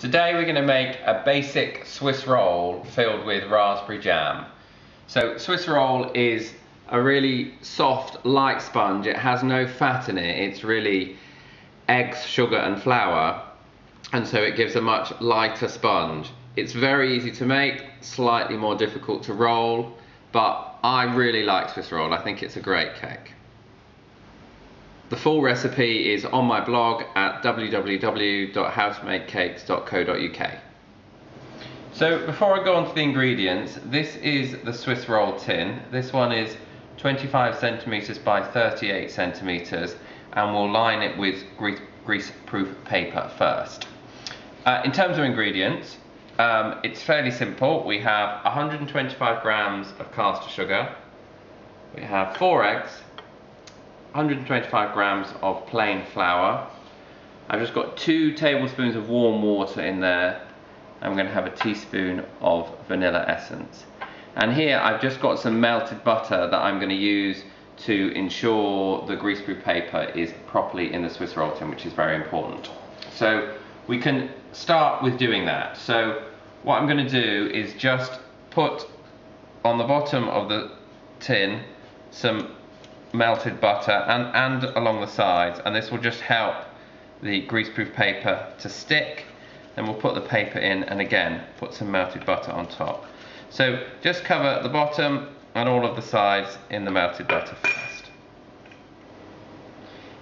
Today we're going to make a basic Swiss roll filled with raspberry jam. So Swiss roll is a really soft, light sponge. It has no fat in it. It's really eggs, sugar and flour, and so it gives a much lighter sponge. It's very easy to make, slightly more difficult to roll, but I really like Swiss roll. I think it's a great cake. The full recipe is on my blog at www.howtomakecakes.co.uk. So before I go on to the ingredients, this is the Swiss roll tin. This one is 25 centimeters by 38 centimeters, and we'll line it with grease-proof paper first. In terms of ingredients, it's fairly simple. We have 125 grams of caster sugar, we have 4 eggs, 125 grams of plain flour. I've just got 2 tablespoons of warm water in there. I'm going to have a teaspoon of vanilla essence. And here I've just got some melted butter that I'm going to use to ensure the greaseproof paper is properly in the Swiss roll tin, which is very important. So we can start with doing that. So what I'm going to do is just put on the bottom of the tin some melted butter and along the sides, and this will just help the greaseproof paper to stick. Then we'll put the paper in and again put some melted butter on top. So just cover the bottom and all of the sides in the melted butter first.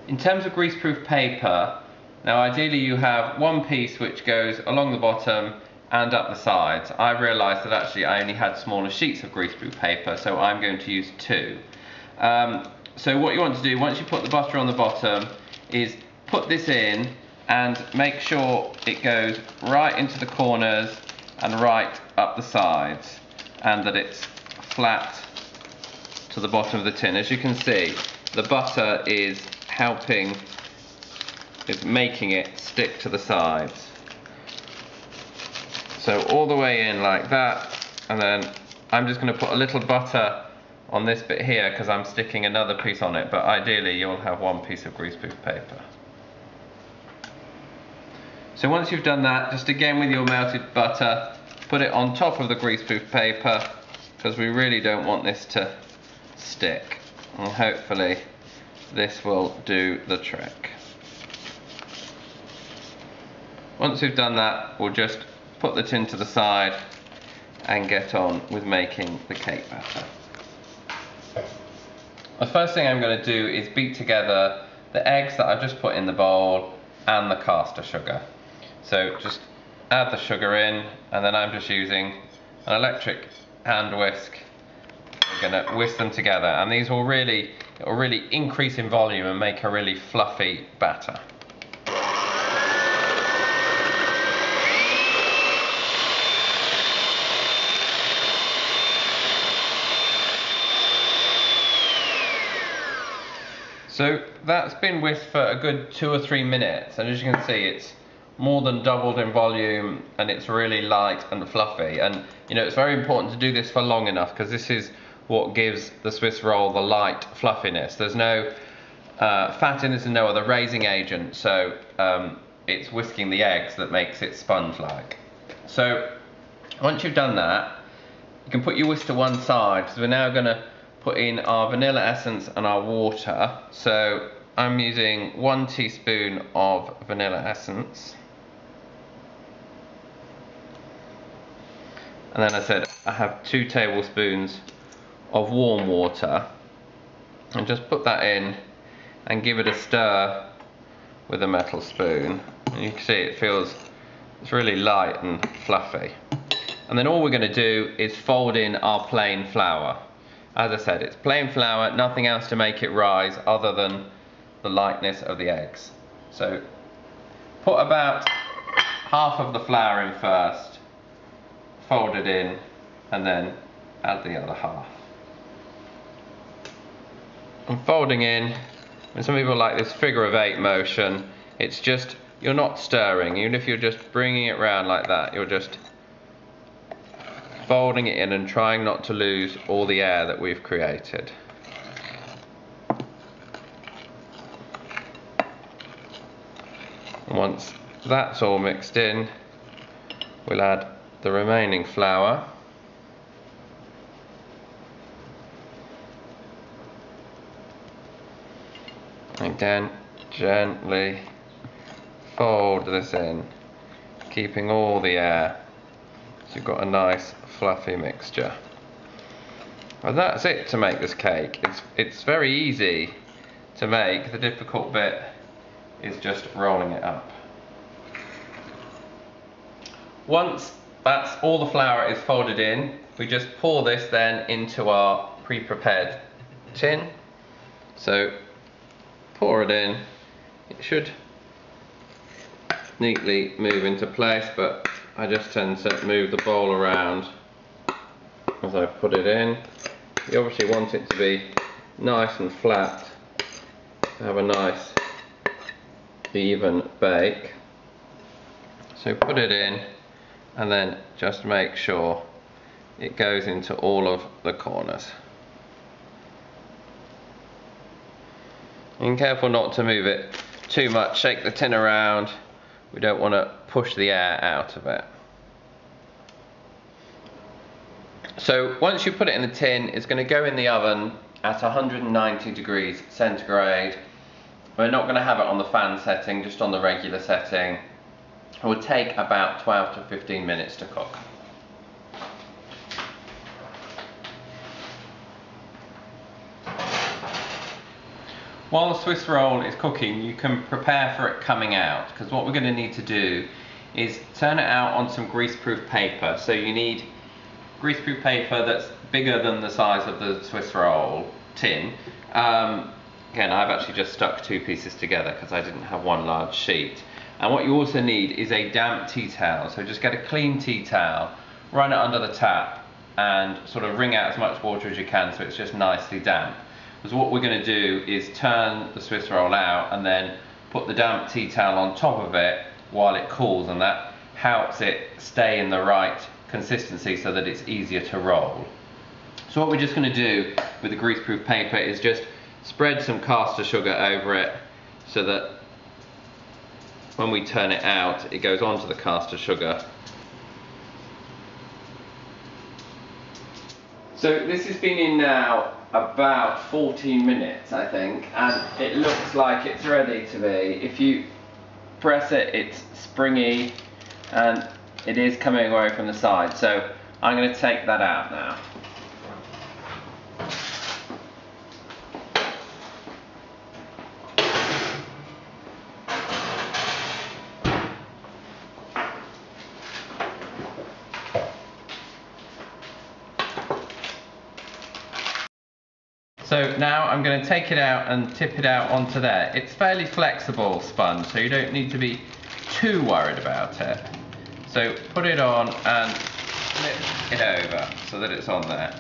In terms of greaseproof paper, now ideally you have one piece which goes along the bottom and up the sides. I've realised that actually I only had smaller sheets of greaseproof paper, so I'm going to use 2. So what you want to do once you put the butter on the bottom is put this in and make sure it goes right into the corners and right up the sides, and that it's flat to the bottom of the tin. As you can see, the butter is making it stick to the sides. So all the way in like that, and then I'm just going to put a little butter on this bit here because I'm sticking another piece on it, but ideally you'll have one piece of greaseproof paper. So once you've done that, just again with your melted butter, put it on top of the greaseproof paper because we really don't want this to stick, and hopefully this will do the trick. Once we've done that, we'll just put the tin to the side and get on with making the cake batter. The first thing I'm going to do is beat together the eggs that I've just put in the bowl and the caster sugar. So just add the sugar in, and then I'm just using an electric hand whisk. We're going to whisk them together, and these will really increase in volume and make a really fluffy batter. So that's been whisked for a good 2 or 3 minutes, and as you can see it's more than doubled in volume and it's really light and fluffy. And you know, it's very important to do this for long enough because this is what gives the Swiss roll the light fluffiness. There's no fat in this and no other raising agent, so it's whisking the eggs that makes it sponge-like. So once you've done that, you can put your whisk to one side because we're now going to put in our vanilla essence and our water. So I'm using 1 teaspoon of vanilla essence. And then I said I have 2 tablespoons of warm water. And just put that in and give it a stir with a metal spoon. And you can see it's really light and fluffy. And then all we're going to do is fold in our plain flour. As I said, it's plain flour, nothing else to make it rise other than the lightness of the eggs. So put about half of the flour in first, fold it in, and then add the other half. And folding in, and some people like this figure of 8 motion, it's just, you're not stirring, even if you're just bringing it round like that, you're just folding it in and trying not to lose all the air that we've created. Once that's all mixed in, we'll add the remaining flour. Again, gently fold this in, keeping all the air, so you've got a nice fluffy mixture. And that's it to make this cake. It's very easy to make. The difficult bit is just rolling it up. Once that's all the flour is folded in, we just pour this then into our pre-prepared tin. So pour it in. It should neatly move into place, but I just tend to move the bowl around as I put it in. You obviously want it to be nice and flat, to have a nice even bake. So put it in and then just make sure it goes into all of the corners. And careful not to move it too much, shake the tin around. We don't want to push the air out of it. So once you put it in the tin, it's going to go in the oven at 190 degrees centigrade. We're not going to have it on the fan setting, just on the regular setting. It will take about 12 to 15 minutes to cook. While the Swiss roll is cooking, you can prepare for it coming out, because what we're going to need to do is turn it out on some greaseproof paper. So you need greaseproof paper that's bigger than the size of the Swiss roll tin. Again, I've actually just stuck two pieces together because I didn't have one large sheet. And what you also need is a damp tea towel. So just get a clean tea towel, run it under the tap, and sort of wring out as much water as you can so it's just nicely damp. Because what we're going to do is turn the Swiss roll out and then put the damp tea towel on top of it while it cools, and that helps it stay in the right consistency so that it's easier to roll. So what we're just going to do with the greaseproof paper is just spread some caster sugar over it so that when we turn it out, it goes onto the caster sugar. So this has been in now about 14 minutes, I think, and it looks like it's ready to be. If you press it, it's springy and it is coming away from the side. So I'm going to take that out now. So now I'm going to take it out and tip it out onto there. It's fairly flexible sponge, so you don't need to be too worried about it. So put it on and flip it over so that it's on there.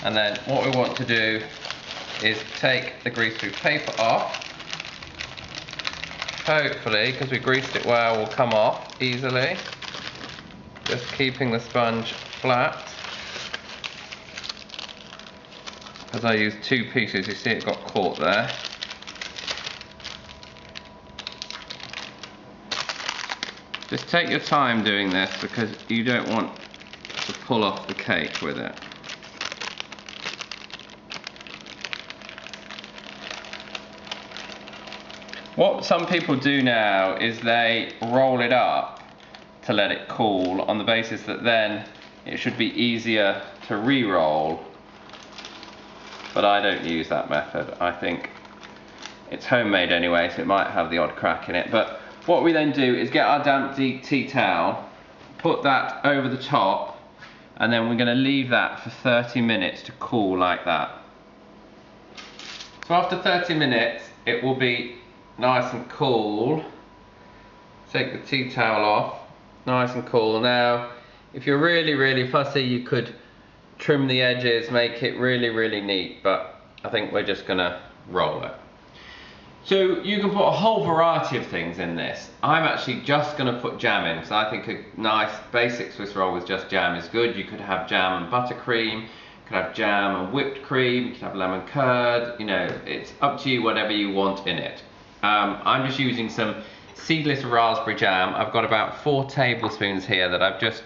And then what we want to do is take the greaseproof paper off. Hopefully, because we greased it well, will come off easily. Just keeping the sponge flat. As I used two pieces, you see it got caught there. Just take your time doing this because you don't want to pull off the cake with it. What some people do now is they roll it up to let it cool on the basis that then it should be easier to re-roll. But I don't use that method. I think it's homemade anyway, so it might have the odd crack in it. But what we then do is get our damp tea towel, put that over the top, and then we're going to leave that for 30 minutes to cool like that. So after 30 minutes, it will be nice and cool. Take the tea towel off, nice and cool. Now, if you're really, really fussy, you could trim the edges, make it really, really neat, but I think we're just gonna roll it. So you can put a whole variety of things in this. I'm actually just gonna put jam in, because I think a nice basic Swiss roll with just jam is good. You could have jam and buttercream, you could have jam and whipped cream, you could have lemon curd, you know, it's up to you, whatever you want in it. I'm just using some seedless raspberry jam. I've got about 4 tablespoons here that I've just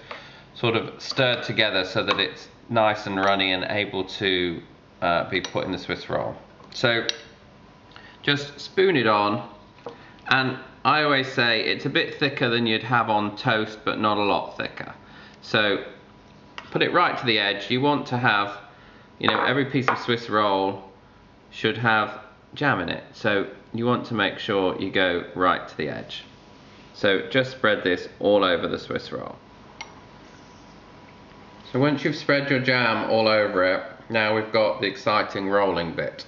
sort of stirred together so that it's nice and runny and able to be put in the Swiss roll. So just spoon it on, and I always say it's a bit thicker than you'd have on toast, but not a lot thicker. So put it right to the edge. You want to have, you know, every piece of Swiss roll should have jam in it, so you want to make sure you go right to the edge. So just spread this all over the Swiss roll. So once you've spread your jam all over it, now we've got the exciting rolling bit.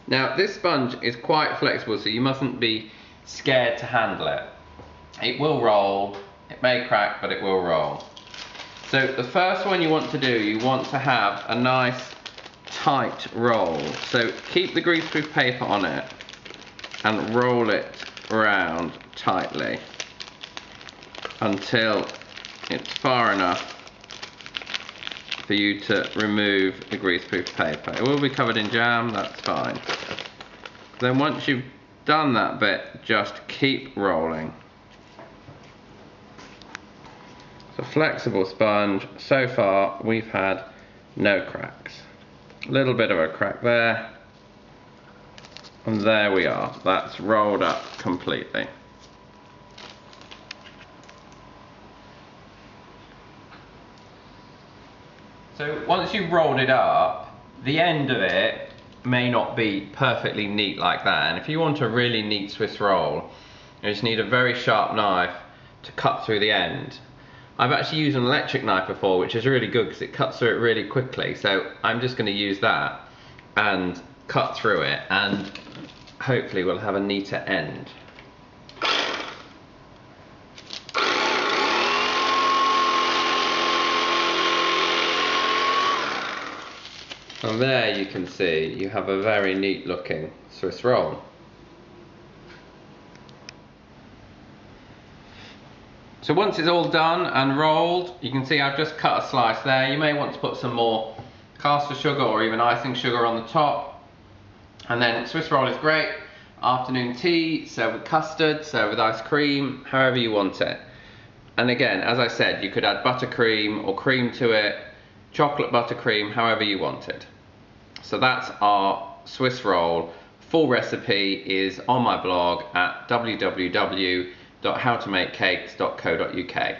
Now this sponge is quite flexible, so you mustn't be scared to handle it. It will roll, it may crack, but it will roll. So the first one you want to do, you want to have a nice tight roll. So keep the greaseproof paper on it and roll it around tightly until it's far enough for you to remove the greaseproof paper. It will be covered in jam, that's fine. Then once you've done that bit, just keep rolling. It's a flexible sponge. So far we've had no cracks. A little bit of a crack there, and there we are. That's rolled up completely. So once you've rolled it up, the end of it may not be perfectly neat like that, and if you want a really neat Swiss roll, you just need a very sharp knife to cut through the end. I've actually used an electric knife before, which is really good because it cuts through it really quickly, so I'm just going to use that and cut through it, and hopefully we'll have a neater end. And there you can see you have a very neat looking Swiss roll. So once it's all done and rolled, you can see I've just cut a slice there. You may want to put some more caster sugar or even icing sugar on the top. And then Swiss roll is great. Afternoon tea, serve with custard, serve with ice cream, however you want it. And again, as I said, you could add buttercream or cream to it, chocolate buttercream, however you want it. So that's our Swiss roll. Full recipe is on my blog at www.howtomakecakes.co.uk.